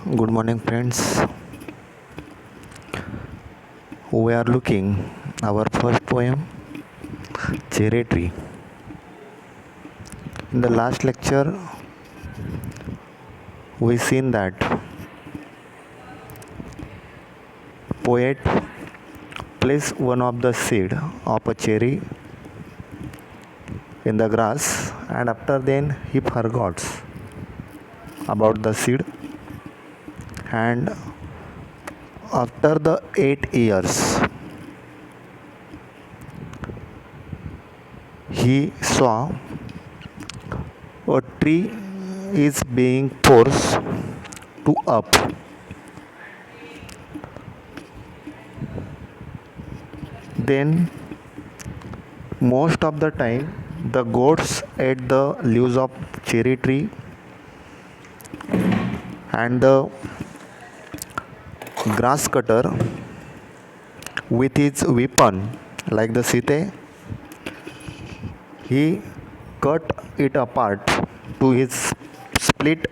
Good morning, friends. We are looking our first poem, Cherry Tree. In the last lecture, we seen that poet placed one of the seed of a cherry in the grass, and after then he forgot about the seed. And after the 8 years, he saw a tree is being forced to up. Then most of the time the goats ate the leaves of cherry tree, and the grass cutter with his weapon like the site, he cut it apart to his split.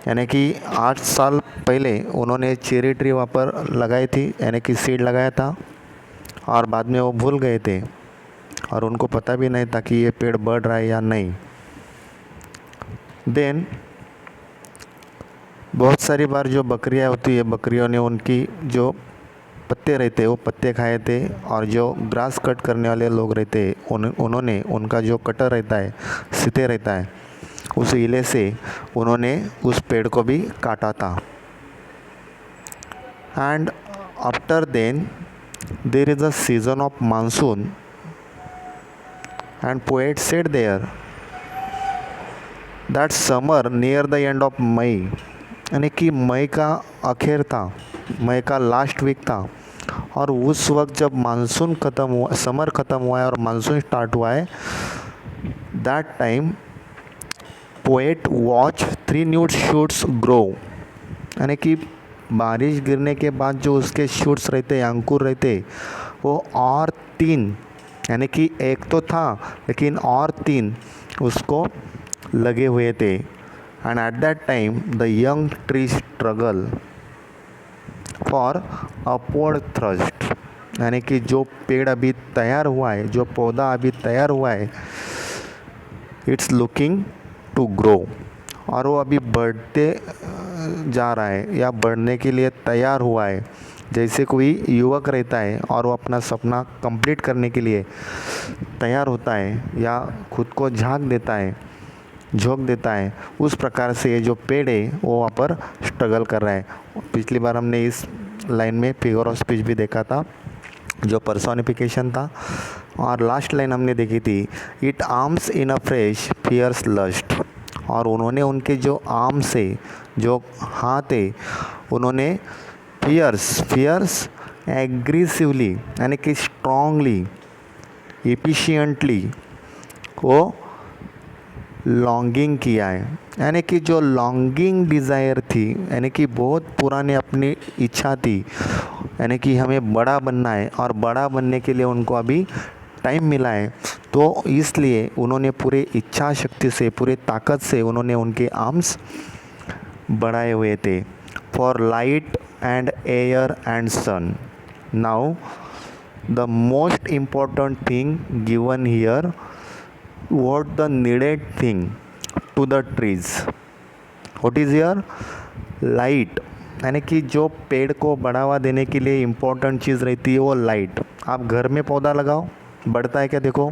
यानी कि 8 साल पहले उन्होंने cherry tree वहाँ पर लगाई थी, यानी कि सीड लगाया था, और बाद में वो भूल गए थे और उनको पता भी नहीं था कि ये पेड़ बढ़ रहा है या नहीं. देन बहुत सारी बार जो बकरियां होती है, बकरियों ने उनकी जो पत्ते रहते वो पत्ते खाए थे, और जो ग्रास कट करने वाले लोग रहते उन्होंने उनका जो कटर रहता है, सीते रहता है, उस इले से उन्होंने उस पेड़ को भी काटा था. And after then there is a season of monsoon and poet said there that summer near the end of May, यानी कि मई का आखिर था, मई का लास्ट वीक था, और उस वक्त जब मानसून ख़त्म हुआ, समर ख़त्म हुआ है और मानसून स्टार्ट हुआ है, that time poet watch 3 nude shoots grow, यानी कि बारिश गिरने के बाद जो उसके शूट्स रहते, अंकुर रहते, वो और 3, यानी कि एक तो था लेकिन और 3 उसको लगे हुए थे. And eight that time the young tree struggle for upward thrust, यानी कि जो पेड़ अभी तैयार हुआ है, जो पौधा अभी तैयार हुआ है, इट्स लुकिंग टू ग्रो, और वो अभी बढ़ते जा रहा है या बढ़ने के लिए तैयार हुआ है. जैसे कोई युवक रहता है और वो अपना सपना कंप्लीट करने के लिए तैयार होता है या खुद को झोंक देता है, उस प्रकार से ये जो पेड़ है वो वहाँ पर स्ट्रगल कर रहा है. पिछली बार हमने इस लाइन में फिगर ऑफ स्पीच भी देखा था, जो पर्सोनिफिकेशन था, और लास्ट लाइन हमने देखी थी, it arms in a fresh fierce lust, और उन्होंने उनके जो आर्म से, जो हाथ है, उन्होंने फियर्स एग्रेसिवली, यानी कि स्ट्रांगली, एफिशिएंटली वो लॉन्गिंग किया है, यानी कि जो लॉन्गिंग डिज़ायर थी, यानी कि बहुत पुरानी अपनी इच्छा थी, यानी कि हमें बड़ा बनना है और बड़ा बनने के लिए उनको अभी टाइम मिला है, तो इसलिए उन्होंने पूरे इच्छा शक्ति से, पूरे ताकत से उन्होंने उनके आर्म्स बढ़ाए हुए थे. For light and air and sun. Now the most important thing given here, what the needed thing to the trees, what is here? Light, यानी कि जो पेड़ को बढ़ावा देने के लिए इम्पोर्टेंट चीज़ रहती है वो लाइट. आप घर में पौधा लगाओ, बढ़ता है क्या? देखो,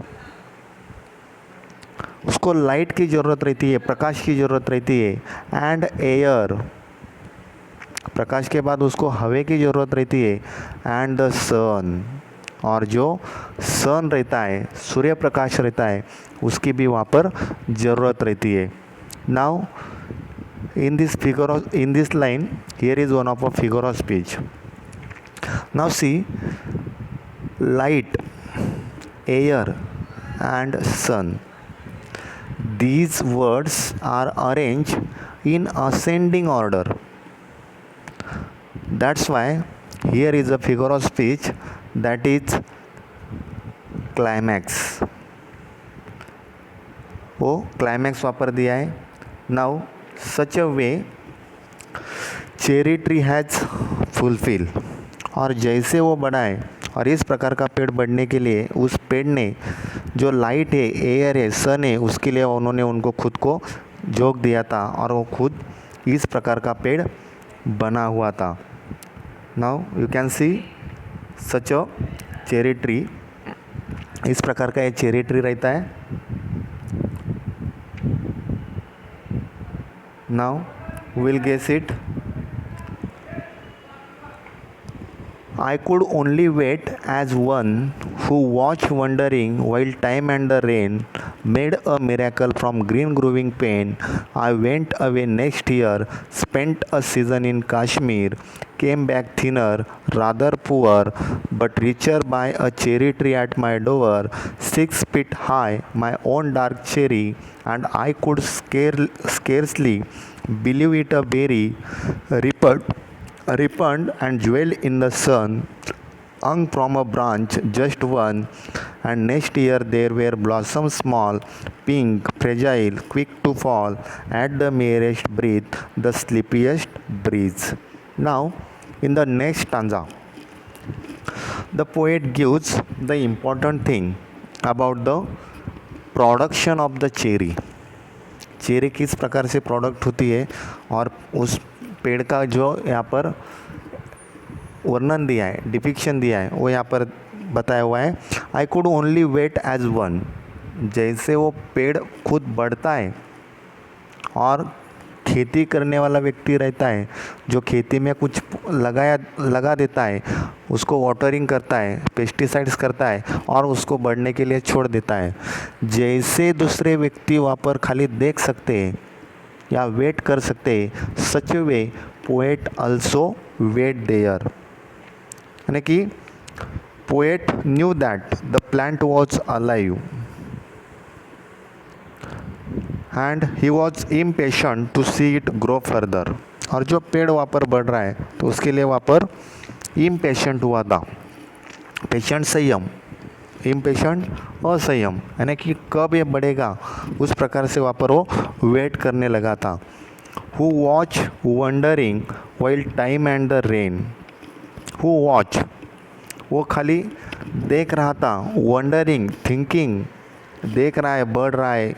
उसको लाइट की ज़रूरत रहती है, प्रकाश की ज़रूरत रहती है. एंड एयर, प्रकाश के बाद उसको हवा की ज़रूरत रहती है. एंड द सन, और जो सन रहता है, सूर्य प्रकाश रहता है, उसकी भी वहाँ पर ज़रूरत रहती है. Now in this line here is one of a figure of speech. Now see, light, air and sun, these words are arranged in ascending order. That's why here is a figure of speech that is climax, वो climax वहाँ पर दिया है. Now such a way cherry tree has fulfil. और जैसे वो बढ़ा है और इस प्रकार का पेड़ बढ़ने के लिए उस पेड़ ने जो लाइट है, एयर है, सन है, उसके लिए उन्होंने उनको खुद को झोंक दिया था और वो खुद इस प्रकार का पेड़ बना हुआ था। Now you can see such a cherry tree. इस प्रकार का ये चेरी ट्री रहता है। Now will guess it. I could only wait as one who watched wondering while time and the rain made a miracle from green growing pain. I went away next year, spent a season in Kashmir, came back thinner, rather poor, but richer by a cherry tree at my door, 6 feet high, my own dark cherry, and I could scarcely believe it a berry, ripened and jeweled in the sun, hung from a branch, just one, and next year there were blossoms small, pink, fragile, quick to fall, at the merest breath, the sleepiest breeze. Now, in the next stanza, the poet gives the important thing about the production of the cherry. Cherry किस प्रकार से product होती है और उस पेड़ का जो यहाँ पर वर्णन दिया है, डिपिक्शन दिया है, वो यहाँ पर बताया हुआ है। I could only wait as one. जैसे वो पेड़ खुद बढ़ता है और खेती करने वाला व्यक्ति रहता है, जो खेती में कुछ लगा देता है, उसको वाटरिंग करता है, पेस्टिसाइड्स करता है और उसको बढ़ने के लिए छोड़ देता है। जैसे दूसरे व्यक्ति वहाँ पर खाली देख सकते हैं या वेट कर सकते हैं, such way poet also wait there. यानी कि poet knew that the plant was alive and he was impatient to see it grow further. और जो पेड़ वहाँ पर बढ़ रहा है तो उसके लिए वहाँ पर इम्पेशेंट हुआ था। पेशेंट संयम, इम्पेशेंट असंयम, यानी कि कब ये बढ़ेगा उस प्रकार से वहाँ पर वो वेट करने लगा था। Who watch wondering while time and the rain. Who watch, वो खाली देख रहा था, वंडरिंग, थिंकिंग, देख रहा है, बढ़ रहा है,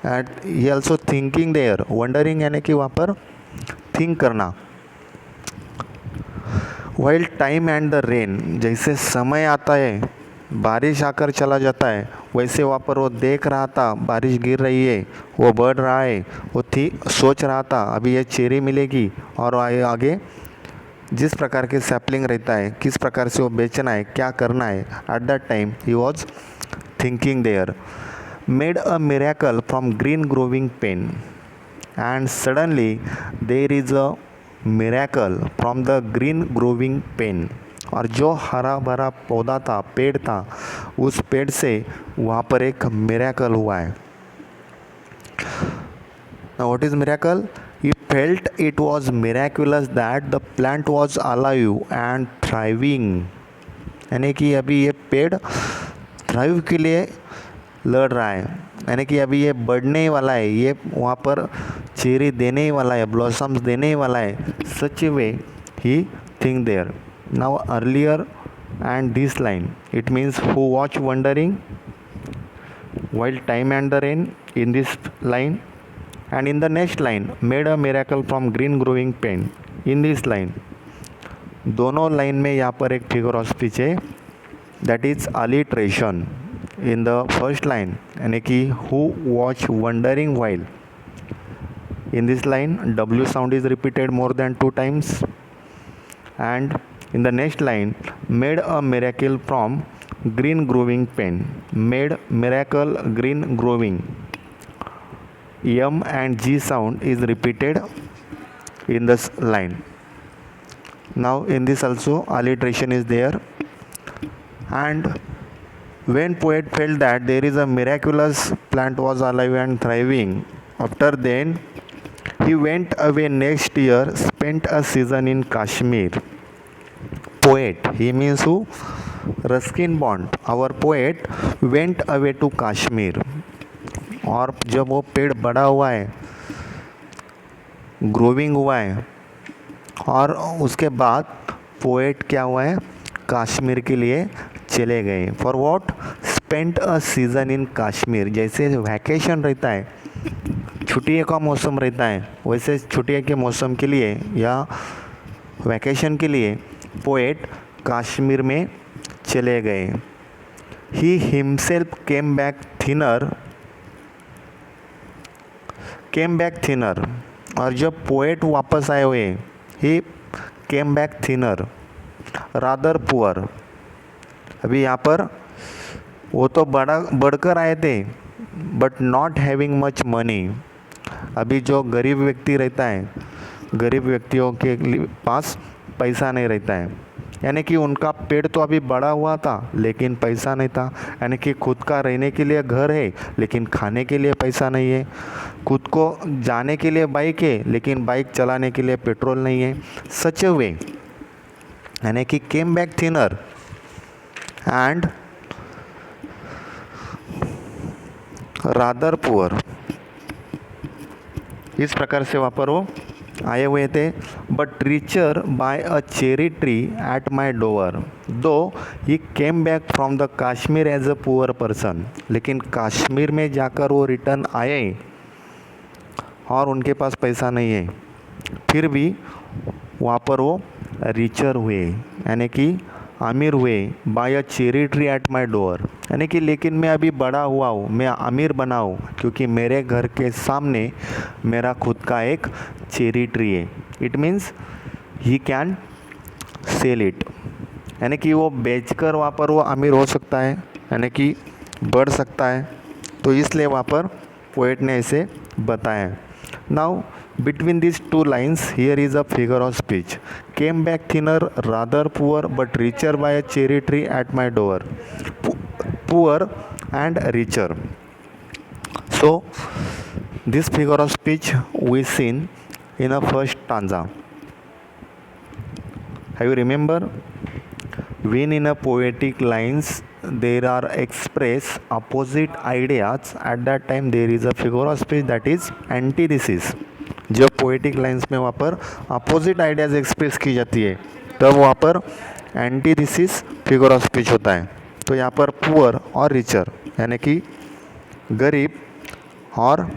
and he also thinking there. Wondering यानी कि वहाँ पर थिंक करना। While time and the rain, जैसे समय आता है, बारिश आकर चला जाता है, वैसे वहाँ पर वो देख रहा था, बारिश गिर रही है, वो बढ़ रहा है, वो सोच रहा था अभी ये चेरी मिलेगी और आगे जिस प्रकार के सैपलिंग रहता है, किस प्रकार से वो बेचना है, क्या करना है। At that time he was thinking there. Made a miracle from green growing pain and suddenly there is a miracle from the green growing pain. और जो हरा भरा पौधा था, पेड़ था, उस पेड़ से वहाँ पर एक मिरेकल हुआ है। Now what is miracle? He felt it was miraculous that the plant was alive and thriving। यानी कि अभी ये पेड़ थ्राइव के लिए लड़ रहा है, यानी कि अभी ये बढ़ने वाला है, ये वहाँ पर चेरी देने ही वाला है, ब्लॉसम्स देने ही वाला है। Such way he think there. Now earlier and this line, it means who watch wondering while time and the rain in this line, and in the next line made a miracle from green growing pain in this line। दोनों line में यहाँ पर एक figure of speech है, that is alliteration. In the first line यानी कि who watch wondering while, in this line W sound is repeated more than 2 times, and in the next line made a miracle from green growing pain, made miracle green growing, M and G sound is repeated in this line. Now in this also alliteration is there, and when poet felt that there is a miraculous plant was alive and thriving, after then he went away next year, spent a season in Kashmir। Poet, he means who? Ruskin Bond, our poet went away to Kashmir। और जब वो पेड़ बड़ा हुआ है growing हुआ है और उसके बाद पोएट क्या हुआ है, कश्मीर के लिए चले गए। For what, spent a season in Kashmir. जैसे वैकेशन रहता है, छुट्टियों का मौसम रहता है, वैसे छुट्टियों के मौसम के लिए या वैकेशन के लिए पोएट कश्मीर में चले गए। He himself came back thinner. और जब पोएट वापस आए हुए, he came back thinner rather poor. अभी यहाँ पर वो तो बढ़कर आए थे, but not having much money. अभी जो गरीब व्यक्ति रहता है, गरीब व्यक्तियों के पास पैसा नहीं रहता है, यानी कि उनका पेट तो अभी बड़ा हुआ था लेकिन पैसा नहीं था। यानी कि खुद का रहने के लिए घर है लेकिन खाने के लिए पैसा नहीं है, खुद को जाने के लिए बाइक है लेकिन बाइक चलाने के लिए पेट्रोल नहीं है। सच अ वे, यानी कि came back thinner and rather poor. इस प्रकार से वहाँ पर वो आए हुए थे। But richer by a cherry tree at my door, though he came back from the Kashmir as a poor person. लेकिन कश्मीर में जाकर वो रिटर्न आए और उनके पास पैसा नहीं है, फिर भी वहाँ पर वो रिचर हुए, यानी कि अमीर हुए। By a cherry tree at my door, यानी कि लेकिन मैं अभी बड़ा हुआ हूँ, मैं अमीर बना हूँ क्योंकि मेरे घर के सामने मेरा खुद का एक चेरी ट्री है। It means he can sell it, यानी कि वो बेचकर वहाँ पर वो अमीर हो सकता है, यानी कि बढ़ सकता है। तो इसलिए वहाँ पर पोएट ने ऐसे बताया। Now between these two lines here is a figure of speech. Came back thinner, rather poor, but richer by a cherry tree at my door. Poor and richer. So this figure of speech we seen in a first stanza. Have you remember? When in a poetic lines there are express opposite ideas, at that time there is a figure of speech that is antithesis. जब poetic lines में वहाँ पर opposite ideas express की जाती है तब वहाँ पर एंटीथेसिस फिगर ऑफ स्पीच होता है। तो यहाँ पर पुअर और रिचर, यानी कि गरीब और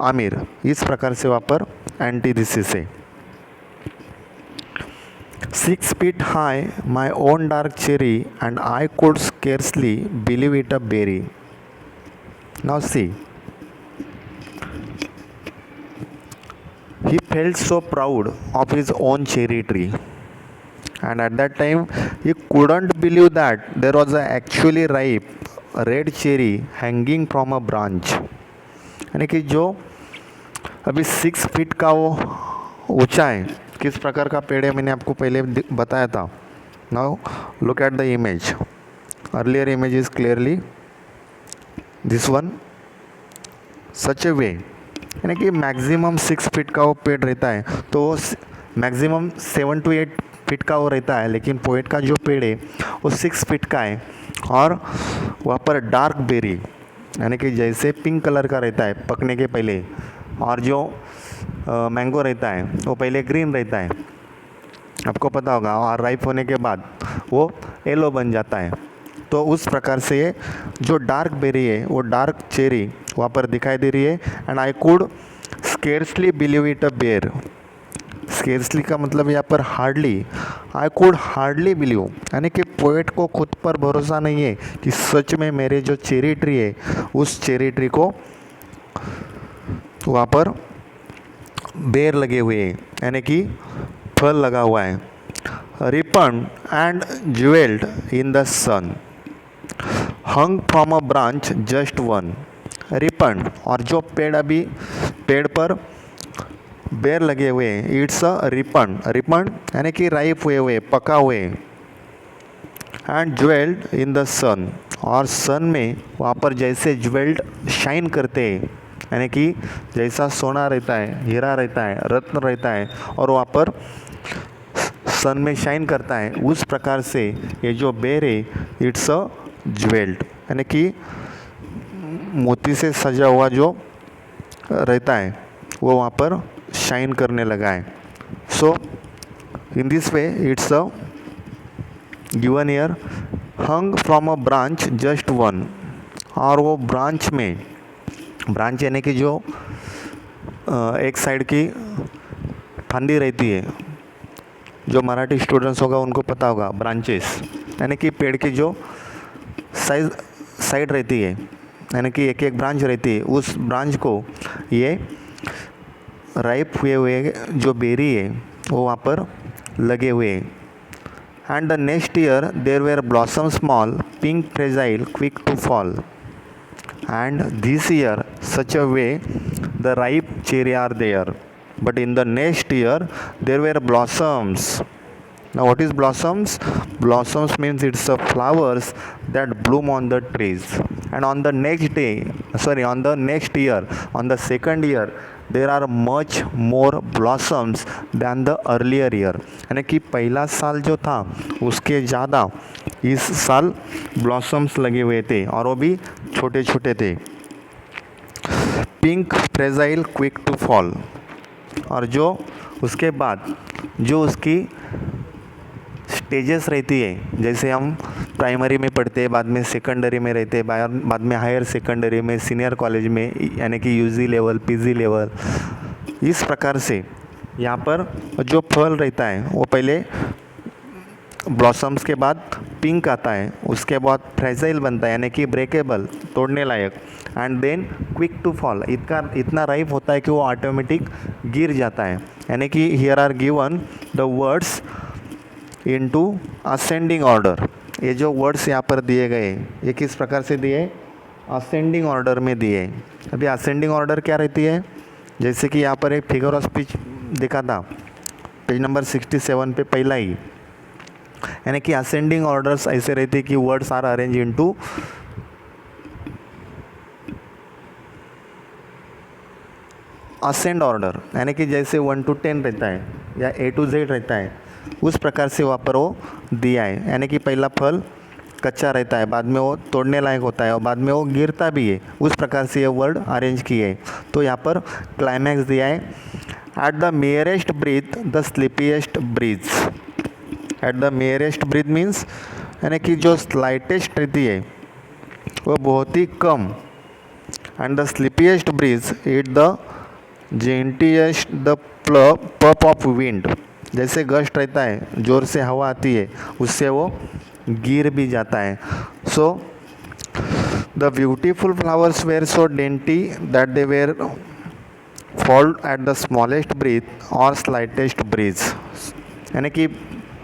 अमीर, इस प्रकार से वहाँ पर एंटीथेसिस है। 6 feet high, my own dark cherry, and I could scarcely believe it a berry. Now see, he felt so proud of his own cherry tree, and at that time he couldn't believe that there was a actually ripe red cherry hanging from a branch. यानी कि जो अभी 6 feet का वो ऊंचा है, किस प्रकार का पेड़ है मैंने आपको पहले बताया था। Now look at the image, earlier image is clearly this one. Such a way, यानी कि मैक्सिमम 6 फीट का वो पेड़ रहता है, तो मैक्सिमम 7 to 8 फीट का वो रहता है, लेकिन पोएट का जो पेड़ है वो 6 फीट का है। और वहाँ पर डार्क बेरी, यानी कि जैसे पिंक कलर का रहता है पकने के पहले, और जो मैंगो रहता है वो पहले ग्रीन रहता है, आपको पता होगा, और राइप होने के बाद वो येलो बन जाता है। तो उस प्रकार से ये जो डार्क बेरी है, वो डार्क चेरी वहाँ पर दिखाई दे रही है। And I could scarcely believe it a bare. Scarcely का मतलब यहाँ पर hardly, I could hardly believe, यानी कि पोएट को खुद पर भरोसा नहीं है कि सच में मेरे जो चेरी ट्री है उस चेरी ट्री को वहाँ पर बेर लगे हुए हैं, यानी कि फल लगा हुआ है। Ripen and jewelled in the sun, hung from a branch just one. Ripen, और जो पेड़ अभी पेड़ पर बेर लगे हुए हैं, इट्स अ रिपन। रिपन यानी कि राइप हुए हुए, पका हुए। एंड ज्वेल्ड इन द सन, और सन में वहाँ पर जैसे ज्वेल्ड शाइन करते हैं, यानी कि जैसा सोना रहता है, हीरा रहता है, रत्न रहता है और वहाँ पर सन में शाइन करता है, उस प्रकार से ये जो बेर है इट्स अ ज्वेल्ड, यानी कि मोती से सजा हुआ जो रहता है वो वहाँ पर शाइन करने लगा है. So in this way it's a given year hung from a branch just one. और वो ब्रांच में, ब्रांच यानी कि जो एक साइड की फांदी रहती है, जो मराठी स्टूडेंट्स होगा उनको पता होगा, ब्रांचेस यानी कि पेड़ की जो साइड रहती है, यानी कि एक एक ब्रांच रहती है, उस ब्रांच को ये राइप हुए हुए जो बेरी है वो वहाँ पर लगे हुए हैं. And the next year there were blossom small pink fragile quick to fall. And this year such a way the ripe cherry are there, but in the next year there were blossoms. Now what is blossoms? Blossoms means it's the flowers that bloom on the trees. And on the next year, on the second year, there are much more blossoms than the earlier year. यानी कि पहला साल जो था उसके ज़्यादा इस साल ब्लॉसम्स लगे हुए थे और वो भी छोटे छोटे थे. Pink fragile quick to fall. और जो उसके बाद जो उसकी स्टेजेस रहती है, जैसे हम प्राइमरी में पढ़ते हैं, बाद में सेकेंडरी में रहते हैं, बाद में हायर सेकेंडरी में, सीनियर कॉलेज में, यानी कि यूजी लेवल, पीजी लेवल, इस प्रकार से यहाँ पर जो फल रहता है वो पहले ब्लॉसम्स के बाद पिंक आता है, उसके बाद फ्रेजाइल बनता है यानी कि ब्रेकेबल, तोड़ने लायक, and then quick to fall. इतना राइप होता है कि वो ऑटोमेटिक गिर जाता है. यानी कि here are given the words into ascending order. ये जो वर्ड्स यहाँ पर दिए गए ये किस प्रकार से दिए? असेंडिंग ऑर्डर में दिए. अभी असेंडिंग ऑर्डर क्या रहती है? जैसे कि यहाँ पर एक फिगर ऑफ स्पीच देखा था पेज नंबर 67 पे पहला ही, यानी कि असेंडिंग ऑर्डर्स ऐसे रहते हैं कि words are arrange into ascend order, यानी कि जैसे 1 to 10 रहता है या A to Z रहता है, उस प्रकार से वहाँ पर वो दिया है. यानी कि पहला फल कच्चा रहता है, बाद में वो तोड़ने लायक होता है और बाद में वो गिरता भी है, उस प्रकार से ये वर्ड अरेंज किए है. तो यहाँ पर क्लाइमैक्स दिया है, at the merest breath the sleepiest breeze. At the merest breath means यानी कि जो स्लाइटेस्ट रहती है वो बहुत ही कम, and the sleepiest breeze it the gentlest the puff of wind. जैसे गस्ट रहता है, ज़ोर से हवा आती है, उससे वो गिर भी जाता है. So the beautiful flowers were so dainty that they were fall at the smallest breath और स्लाइटेस्ट ब्रीज. यानी कि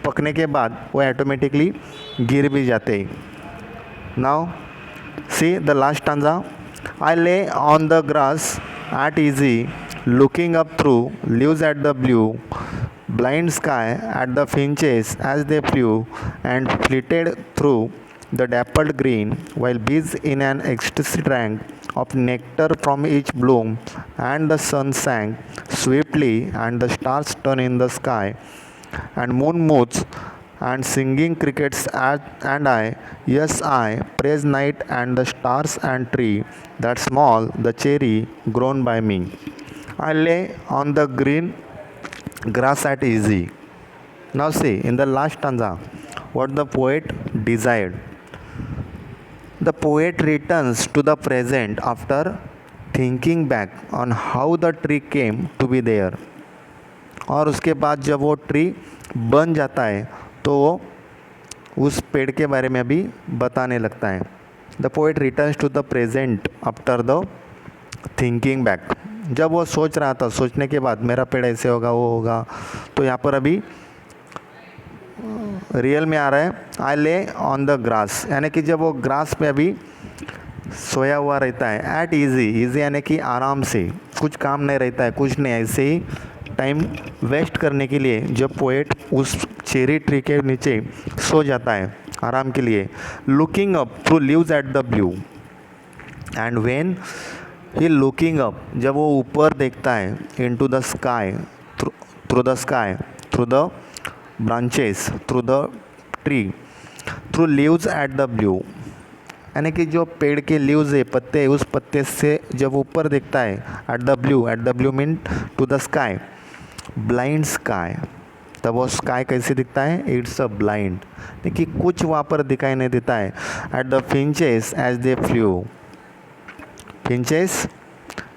पकने के बाद वो ऑटोमेटिकली गिर भी जाते हैं. Now see the last stanza. I lay on the grass at easy looking up through leaves at the blue blind sky at the finches as they flew and flitted through the dappled green, while bees in an ecstasy drank of nectar from each bloom, and the sun sank swiftly and the stars turned in the sky, and moon moves and singing crickets and I, yes I, praise night and the stars and tree that small the cherry grown by me. I lay on the green grass at easy. Now see, in the last stanza, what the poet desired. The poet returns to the present after thinking back on how the tree came to be there. और उसके बाद जब वो tree बन जाता है तो वो उस पेड़ के बारे में भी बताने लगता है. The poet returns to the present after the thinking back. जब वो सोच रहा था, सोचने के बाद मेरा पेड़ ऐसे होगा, वो होगा, तो यहाँ पर अभी रियल में आ रहा है आई ले ऑन द ग्रास, यानी कि जब वो ग्रास पे अभी सोया हुआ रहता है. एट इजी, इजी यानी कि आराम से, कुछ काम नहीं रहता है, कुछ नहीं, ऐसे ही टाइम वेस्ट करने के लिए जब पोएट उस चेरी ट्री के नीचे सो जाता है आराम के लिए. Looking up through leaves eight the blue, and when he looking up, जब वो ऊपर देखता है, into the sky, through the sky, through the branches, through the tree, through leaves eight the blue, यानी कि जो पेड़ के लीव्स है, पत्ते, उस पत्ते से जब ऊपर देखता है, at the blue mean to the sky, blind sky. तब वो स्काई कैसे दिखता है? इट्स अ ब्लाइंड, देखिए कुछ वहाँ पर दिखाई नहीं देता है। At the finches as they flew, finches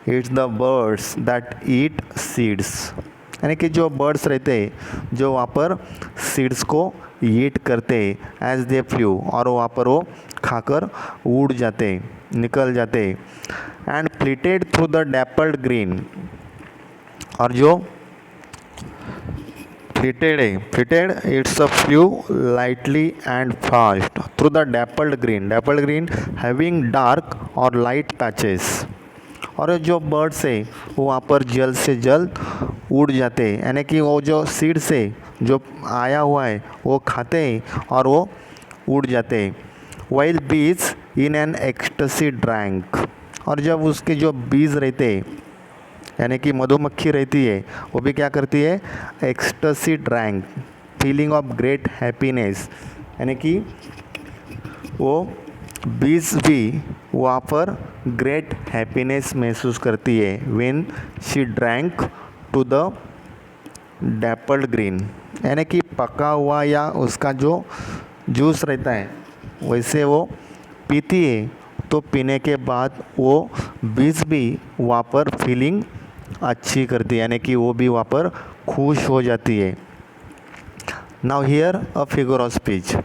it's the birds that eat seeds, यानी कि जो बर्ड्स रहते हैं जो वहाँ पर सीड्स को ईट करते एज दे फ्लू, और वहाँ पर वो खाकर उड़ जाते, निकल जाते। And flitted through the dappled green, और जो फ्लिटेड है, flitted it's a flew lightly and fast through the dappled green having dark और लाइट पैचेस। और जो बर्ड्स है वो वहाँ पर जल्द से जल्द उड़ जाते हैं, यानी कि वो जो सीड से जो आया हुआ है वो खाते हैं और वो उड़ जाते हैं। वाइल बीज इन एन एक्सटेसी ड्रैंक, और जब उसके जो बीज रहते हैं यानी कि मधुमक्खी रहती है वो भी क्या करती है? Ecstasy drank, feeling of great happiness, यानी कि वो बीज भी वहाँ पर ग्रेट हैप्पीनेस महसूस करती है when she drank to the dappled green, यानी कि पका हुआ या उसका जो जूस रहता है वैसे वो पीती है, तो पीने के बाद वो बीज भी वहाँ पर फीलिंग अच्छी करती है, यानी कि वो भी वहाँ पर खुश हो जाती है। Now here a figure of speech.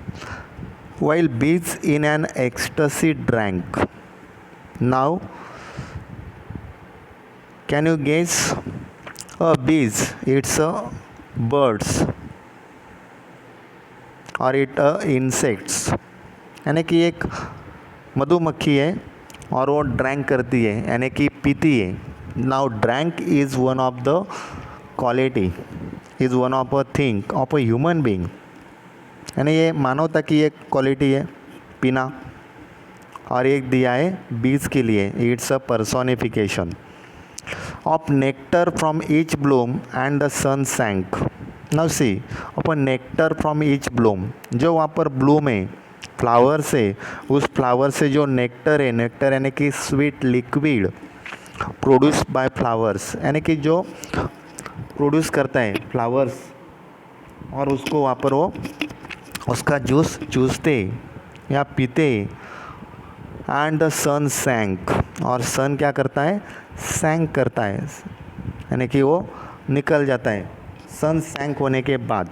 While bees in an ecstasy drank. Now, can you guess? Bees, it's a birds और it insects, यानी कि एक मधुमक्खी है और वो ड्रैंक करती है यानी कि पीती है। Now drank is one of the quality, is one of a thing of a human being, यानी ये मानवता की एक क्वालिटी है पीना, और एक दिया है बीज के लिए, it's a personification of nectar from each bloom and the sun sank. Now see upon nectar from each bloom, जो वहाँ पर ब्लूम है फ्लावर से, उस फ्लावर से जो नेक्टर है, नेक्टर यानी कि sweet liquid produce by flowers, यानी कि जो प्रोड्यूस करता है फ्लावर्स, और उसको वहाँ पर वो उसका जूस चूसते या पीते। एंड द सन सैंक, और सन क्या करता है? सैंक करता है, यानी कि वो निकल जाता है। सन सैंक होने के बाद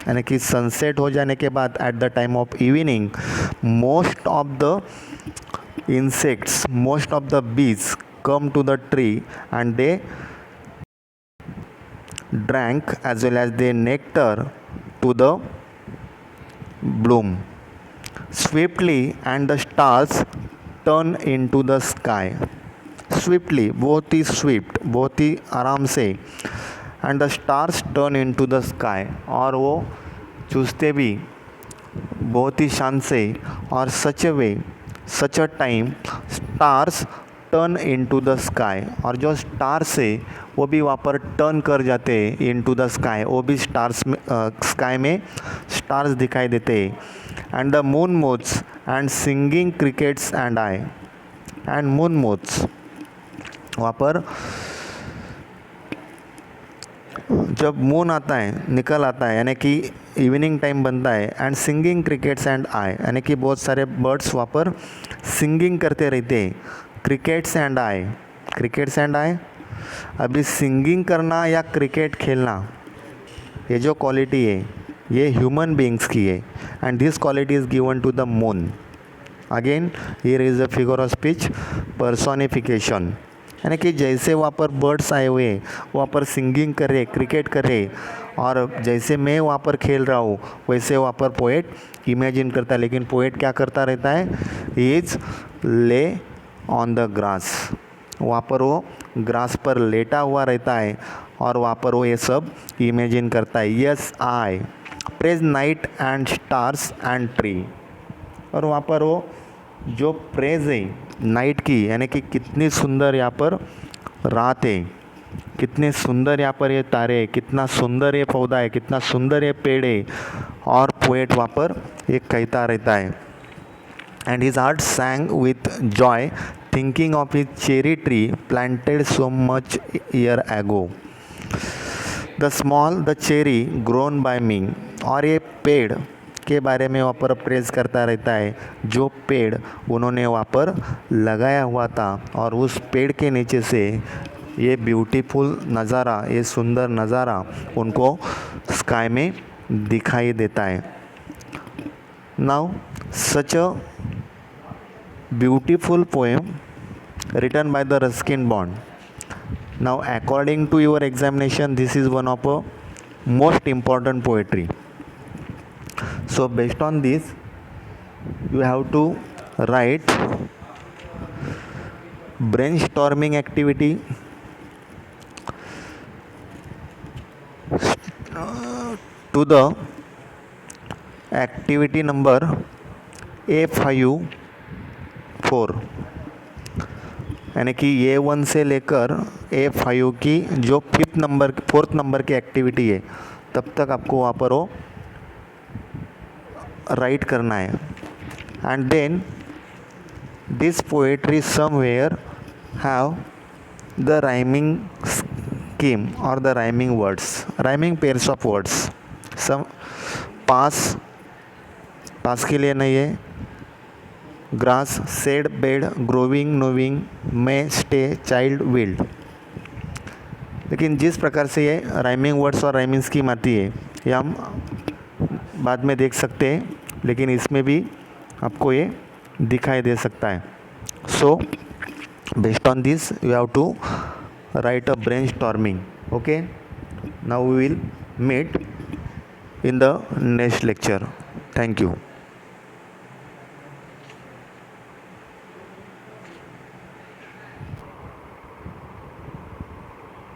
यानी कि सनसेट हो जाने के बाद at the time of evening, most of the insects, most of the bees come to the tree and they drank as well as they nectar to the bloom swiftly, and the stars turn into the sky swiftly, बहुत ही Swift, बहुत ही आराम से, and the stars turn into the sky, और वो चूसते भी बहुत ही शान से, और such way such a time stars turn into the sky, और जो स्टार्स है वो भी वहाँ पर टर्न कर जाते हैं इनटू द स्काई, वो भी स्टार्स में स्काई में स्टार्स दिखाई देते हैं। And the moon moves and singing crickets and I, and moon moves, वहाँ पर जब मून आता है, निकल आता है, यानी कि इवनिंग टाइम बनता है, and singing crickets and I, यानी कि बहुत सारे बर्ड्स वहाँ पर सिंगिंग करते रहते हैं। Crickets and I, crickets and I, अभी सिंगिंग करना या क्रिकेट खेलना, ये जो क्वालिटी है ये ह्यूमन बीइंग्स की है, and this quality is given to the moon. Again here is a figure of speech, personification, यानी कि जैसे वहाँ पर बर्ड्स आए हुए हैं, वहाँ पर सिंगिंग कर रहे, क्रिकेट कर रहे, और जैसे मैं वहाँ पर खेल रहा हूँ वैसे वहाँ पर पोएट इमेजिन करता है। लेकिन पोएट क्या करता रहता है? इज ले ऑन द ग्रास, वहाँ पर वो ग्रास पर लेटा हुआ रहता है और वहाँ पर वो ये सब इमेजिन करता है। Yes I praise night and stars and tree, और वहाँ पर वो जो प्रेज है नाइट की, यानी कि कितनी सुंदर यहाँ पर रात है, कितने सुंदर यहाँ पर ये तारे है, कितना सुंदर ये पौधा है, कितना सुंदर ये पेड़ है, और पोएट वहाँ पर ये कहता रहता है। And his heart sang with joy thinking of his cherry tree planted so much year ago. The small the cherry grown by me, और ये पेड़ के बारे में वहाँ पर प्रेज करता रहता है, जो पेड़ उन्होंने वहाँ पर लगाया हुआ था, और उस पेड़ के नीचे से ये ब्यूटीफुल नज़ारा, ये सुंदर नज़ारा उनको स्काई में दिखाई देता है. Now such a beautiful poem written by the Ruskin Bond. Now according to your examination, this is one of a most important poetry. So based on this, you have to write brainstorming activity, to the activity number A54, यानी कि A1 से लेकर A5 की जो fourth number की activity है, तब तक आपको वहाँ पर वो राइट करना है. And then this poetry somewhere have the rhyming scheme और the rhyming words, rhyming pairs of words. सम पास के लिए नहीं है. Grass, said, bed, growing, knowing, may, stay, child, wild. लेकिन जिस प्रकार से ये राइमिंग वर्ड्स और राइमिंग स्कीम आती है, ये हम बाद में देख सकते हैं, लेकिन इसमें भी आपको ये दिखाई दे सकता है. So based on this you have to write a brainstorming. Okay, now we will meet in the next lecture. Thank you.